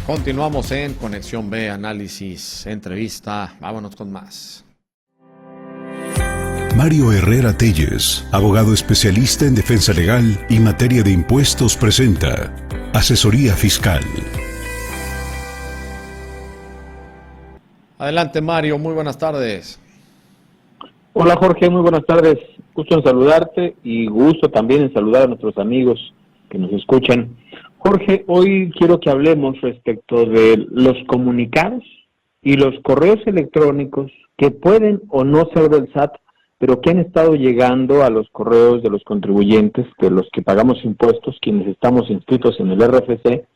Continuamos en Conexión B, análisis, entrevista. Vámonos con más. Mario Herrera Telles, abogado especialista en defensa legal y materia de impuestos, presenta Asesoría Fiscal. Adelante, Mario, muy buenas tardes. Hola, Jorge, muy buenas tardes. Gusto en saludarte y gusto también en saludar a nuestros amigos que nos escuchan. Jorge, hoy quiero que hablemos respecto de los comunicados y los correos electrónicos que pueden o no ser del SAT, pero que han estado llegando a los correos de los contribuyentes, de los que pagamos impuestos, quienes estamos inscritos en el RFC,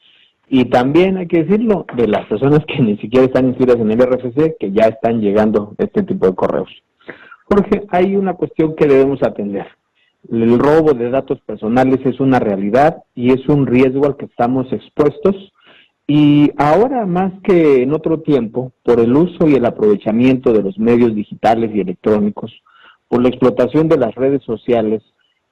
y también, hay que decirlo, de las personas que ni siquiera están inscritas en el RFC, que ya están llegando este tipo de correos. Jorge, hay una cuestión que debemos atender. El robo de datos personales es una realidad y es un riesgo al que estamos expuestos, y ahora más que en otro tiempo, por el uso y el aprovechamiento de los medios digitales y electrónicos, por la explotación de las redes sociales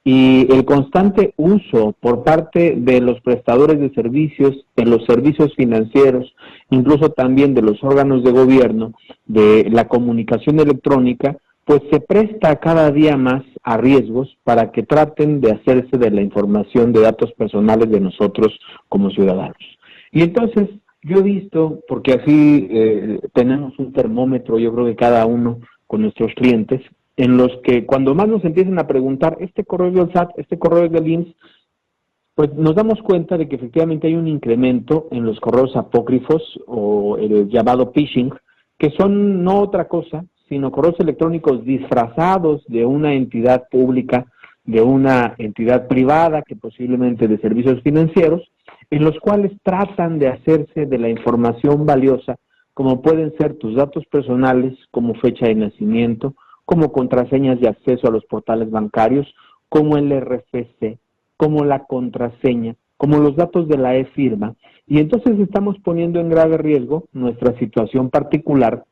y el constante uso por parte de los prestadores de servicios, de los servicios financieros, incluso también de los órganos de gobierno, de la comunicación electrónica, pues se presta cada día más a riesgos para que traten de hacerse de la información de datos personales de nosotros como ciudadanos. Y entonces yo he visto, porque así tenemos un termómetro, yo creo que cada uno con nuestros clientes, en los que cuando más nos empiezan a preguntar, este correo es del SAT, este correo es del IMSS, pues nos damos cuenta de que efectivamente hay un incremento en los correos apócrifos o el llamado phishing, que son no otra cosa, sino correos electrónicos disfrazados de una entidad pública, de una entidad privada, que posiblemente de servicios financieros, en los cuales tratan de hacerse de la información valiosa, como pueden ser tus datos personales, como fecha de nacimiento, como contraseñas de acceso a los portales bancarios, como el RFC, como la contraseña, como los datos de la e-firma, y entonces estamos poniendo en grave riesgo nuestra situación particular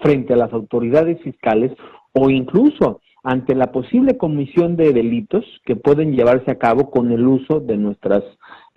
frente a las autoridades fiscales o incluso ante la posible comisión de delitos que pueden llevarse a cabo con el uso de nuestras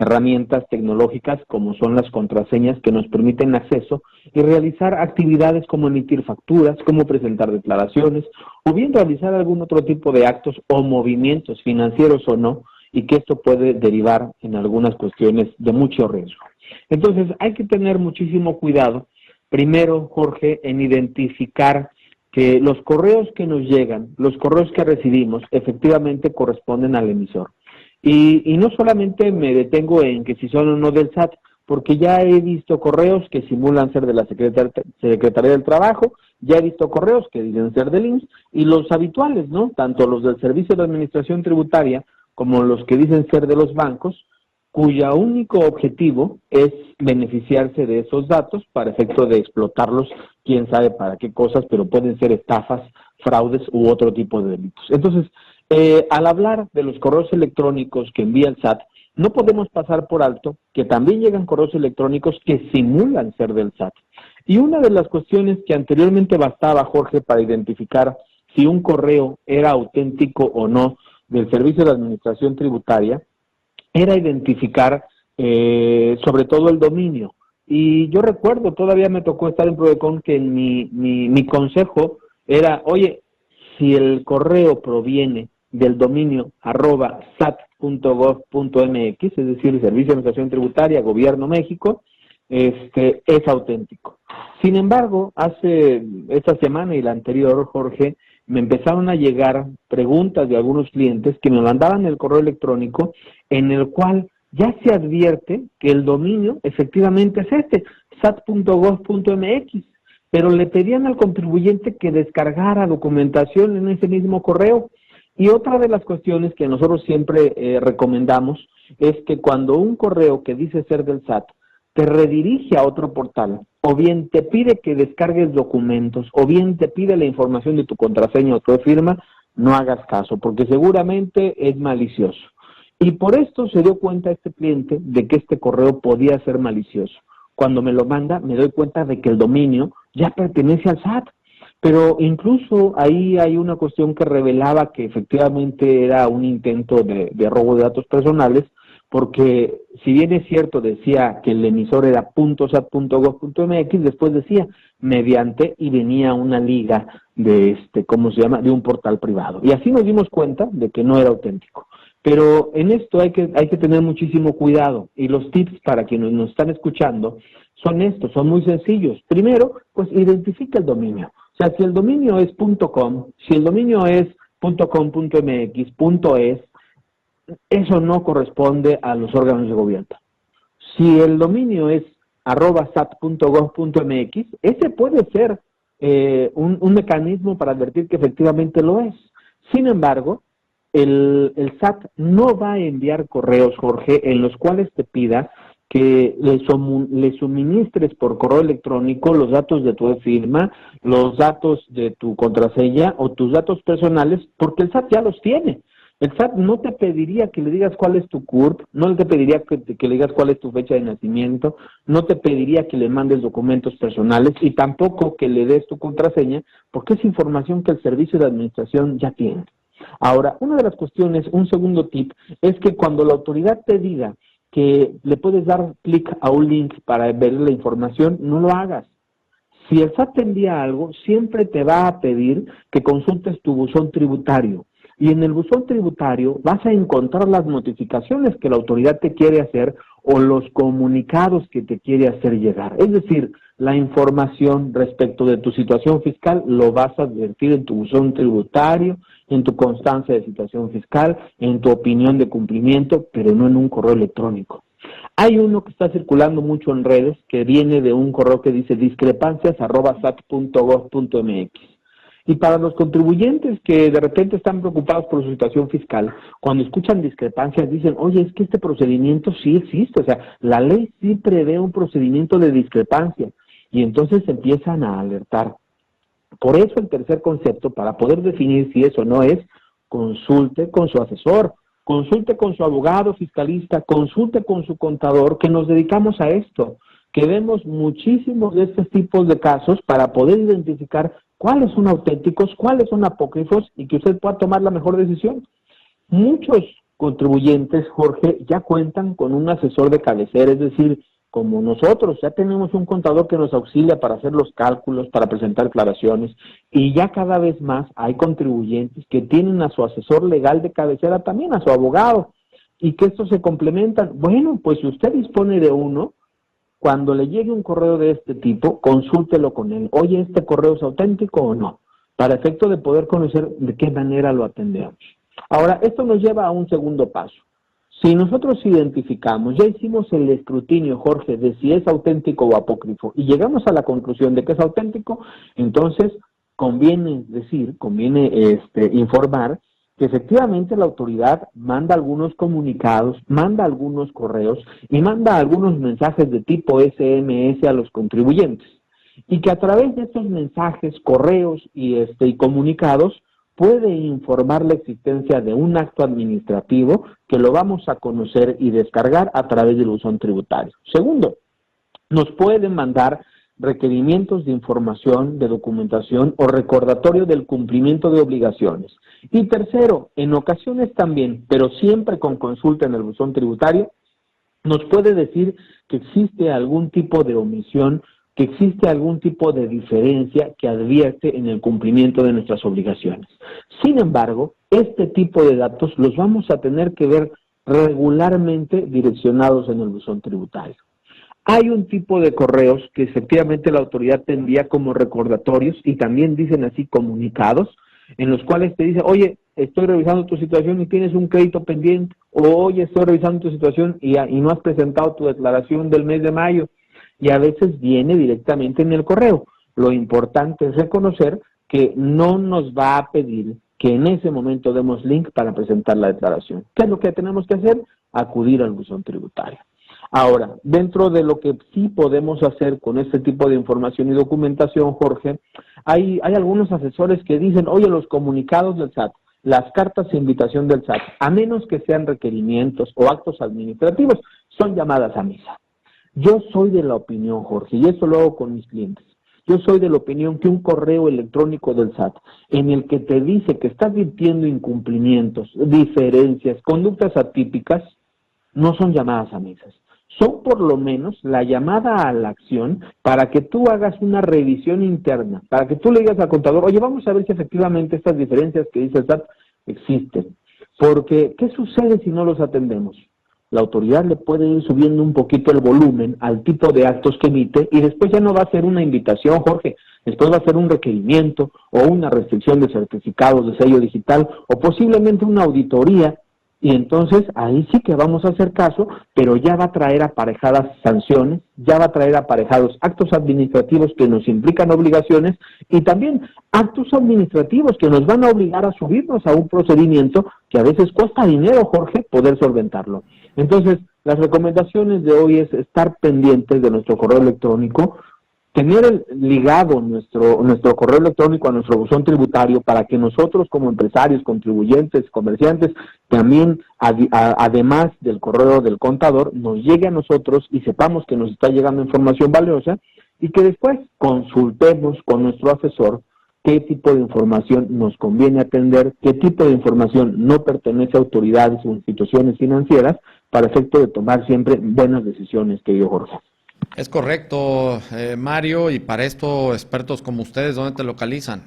herramientas tecnológicas, como son las contraseñas que nos permiten acceso y realizar actividades como emitir facturas, como presentar declaraciones, o bien realizar algún otro tipo de actos o movimientos financieros o no, y que esto puede derivar en algunas cuestiones de mucho riesgo. Entonces hay que tener muchísimo cuidado. Primero, Jorge, en identificar que los correos que nos llegan, los correos que recibimos, efectivamente corresponden al emisor. Y no solamente me detengo en que si son o no del SAT, porque ya he visto correos que simulan ser de la Secretaría del Trabajo, ya he visto correos que dicen ser del IMSS, y los habituales, ¿no? Tanto los del Servicio de Administración Tributaria como los que dicen ser de los bancos, cuyo único objetivo es beneficiarse de esos datos para efecto de explotarlos, quién sabe para qué cosas, pero pueden ser estafas, fraudes u otro tipo de delitos. Entonces, al hablar de los correos electrónicos que envía el SAT, no podemos pasar por alto que también llegan correos electrónicos que simulan ser del SAT. Y una de las cuestiones que anteriormente bastaba, Jorge, para identificar si un correo era auténtico o no del Servicio de Administración Tributaria, era identificar sobre todo el dominio. Y yo recuerdo, todavía me tocó estar en Prodecon, que mi consejo era, oye, si el correo proviene del dominio @sat.gov.mx, es decir, Servicio de Administración Tributaria, Gobierno México, es auténtico. Sin embargo, hace esta semana y la anterior, Jorge, me empezaron a llegar preguntas de algunos clientes que me mandaban el correo electrónico en el cual ya se advierte que el dominio efectivamente es sat.gov.mx, pero le pedían al contribuyente que descargara documentación en ese mismo correo. Y otra de las cuestiones que nosotros siempre recomendamos es que cuando un correo que dice ser del SAT te redirige a otro portal, o bien te pide que descargues documentos, o bien te pide la información de tu contraseña o tu firma, no hagas caso, porque seguramente es malicioso. Y por esto se dio cuenta este cliente de que este correo podía ser malicioso. Cuando me lo manda, me doy cuenta de que el dominio ya pertenece al SAT. Pero incluso ahí hay una cuestión que revelaba que efectivamente era un intento de robo de datos personales, porque si bien es cierto, decía que el emisor era .sat.gov.mx, después decía mediante y venía una liga de ¿cómo se llama?, de un portal privado. Y así nos dimos cuenta de que no era auténtico. Pero en esto hay que tener muchísimo cuidado, y los tips para quienes nos están escuchando son estos, son muy sencillos. Primero, pues identifica el dominio. O sea, si el dominio es .com, si el dominio es .com.mx, .es, eso no corresponde a los órganos de gobierno. Si el dominio es @sat.gov.mx, ese puede ser un mecanismo para advertir que efectivamente lo es. Sin embargo, el SAT no va a enviar correos, Jorge, en los cuales te pida que le suministres por correo electrónico los datos de tu firma, los datos de tu contraseña o tus datos personales, porque el SAT ya los tiene. El SAT no te pediría que le digas cuál es tu CURP, no te pediría que le digas cuál es tu fecha de nacimiento, no te pediría que le mandes documentos personales y tampoco que le des tu contraseña, porque es información que el Servicio de Administración ya tiene. Ahora, una de las cuestiones, un segundo tip, es que cuando la autoridad te diga que le puedes dar clic a un link para ver la información, no lo hagas. Si el SAT te envía algo, siempre te va a pedir que consultes tu buzón tributario. Y en el buzón tributario vas a encontrar las notificaciones que la autoridad te quiere hacer o los comunicados que te quiere hacer llegar. Es decir, la información respecto de tu situación fiscal lo vas a advertir en tu buzón tributario, en tu constancia de situación fiscal, en tu opinión de cumplimiento, pero no en un correo electrónico. Hay uno que está circulando mucho en redes que viene de un correo que dice discrepancias@sat.gov.mx. Y para los contribuyentes que de repente están preocupados por su situación fiscal, cuando escuchan discrepancias dicen, oye, es que este procedimiento sí existe, o sea, la ley sí prevé un procedimiento de discrepancia, y entonces empiezan a alertar. Por eso el tercer concepto, para poder definir si eso no es, consulte con su asesor, consulte con su abogado fiscalista, consulte con su contador, que nos dedicamos a esto, que vemos muchísimos de estos tipos de casos para poder identificar cuáles son auténticos, cuáles son apócrifos y que usted pueda tomar la mejor decisión. Muchos contribuyentes, Jorge, ya cuentan con un asesor de cabecera, es decir, como nosotros, ya tenemos un contador que nos auxilia para hacer los cálculos, para presentar declaraciones, y ya cada vez más hay contribuyentes que tienen a su asesor legal de cabecera también, a su abogado, y que estos se complementan. Bueno, pues si usted dispone de uno, cuando le llegue un correo de este tipo, consúltelo con él. Oye, ¿este correo es auténtico o no? Para efecto de poder conocer de qué manera lo atendemos. Ahora, esto nos lleva a un segundo paso. Si nosotros identificamos, ya hicimos el escrutinio, Jorge, de si es auténtico o apócrifo, y llegamos a la conclusión de que es auténtico, entonces conviene informar que efectivamente la autoridad manda algunos comunicados, manda algunos correos y manda algunos mensajes de tipo SMS a los contribuyentes. Y que a través de estos mensajes, correos y comunicados puede informar la existencia de un acto administrativo que lo vamos a conocer y descargar a través del buzón tributario. Segundo, nos pueden mandar requerimientos de información, de documentación o recordatorio del cumplimiento de obligaciones. Y tercero, en ocasiones también, pero siempre con consulta en el buzón tributario, nos puede decir que existe algún tipo de omisión, que existe algún tipo de diferencia que advierte en el cumplimiento de nuestras obligaciones. Sin embargo, este tipo de datos los vamos a tener que ver regularmente direccionados en el buzón tributario. Hay un tipo de correos que efectivamente la autoridad te envía como recordatorios y también dicen así comunicados, en los cuales te dice, oye, estoy revisando tu situación y tienes un crédito pendiente, o oye, estoy revisando tu situación y no has presentado tu declaración del mes de mayo, y a veces viene directamente en el correo. Lo importante es reconocer que no nos va a pedir que en ese momento demos link para presentar la declaración. ¿Qué es lo que tenemos que hacer? Acudir al buzón tributario. Ahora, dentro de lo que sí podemos hacer con este tipo de información y documentación, Jorge, hay algunos asesores que dicen, oye, los comunicados del SAT, las cartas de invitación del SAT, a menos que sean requerimientos o actos administrativos, son llamadas a misa. Yo soy de la opinión, Jorge, y eso lo hago con mis clientes, yo soy de la opinión que un correo electrónico del SAT en el que te dice que está advirtiendo incumplimientos, diferencias, conductas atípicas, no son llamadas a mesas. Son por lo menos la llamada a la acción para que tú hagas una revisión interna, para que tú le digas al contador, oye, vamos a ver si efectivamente estas diferencias que dice el SAT existen. Porque, ¿qué sucede si no los atendemos? La autoridad le puede ir subiendo un poquito el volumen al tipo de actos que emite y después ya no va a ser una invitación, Jorge, después va a ser un requerimiento o una restricción de certificados de sello digital o posiblemente una auditoría. Y entonces ahí sí que vamos a hacer caso, pero ya va a traer aparejadas sanciones, ya va a traer aparejados actos administrativos que nos implican obligaciones y también actos administrativos que nos van a obligar a subirnos a un procedimiento que a veces cuesta dinero, Jorge, poder solventarlo. Entonces, las recomendaciones de hoy es estar pendientes de nuestro correo electrónico, tener ligado nuestro correo electrónico a nuestro buzón tributario para que nosotros como empresarios, contribuyentes, comerciantes, también además del correo del contador, nos llegue a nosotros y sepamos que nos está llegando información valiosa y que después consultemos con nuestro asesor qué tipo de información nos conviene atender, qué tipo de información no pertenece a autoridades o instituciones financieras para efecto de tomar siempre buenas decisiones, querido Jorge. Es correcto, Mario, y para esto expertos como ustedes, ¿dónde te localizan?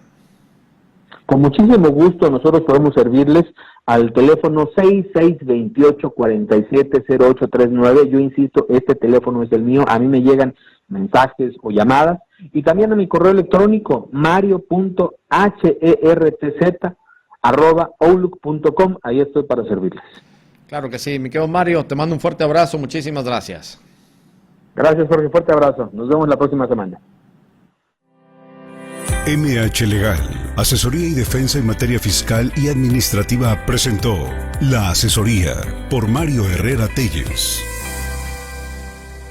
Con muchísimo gusto nosotros podemos servirles al teléfono 6628-470839. Yo insisto, este teléfono es el mío, a mí me llegan mensajes o llamadas, y también a mi correo electrónico mario.hertz@outlook.com, ahí estoy para servirles. Claro que sí, mi querido Mario, te mando un fuerte abrazo, muchísimas gracias. Gracias, Jorge, fuerte abrazo, nos vemos la próxima semana. MH Legal, asesoría y defensa en materia fiscal y administrativa presentó La Asesoría por Mario Herrera Telles.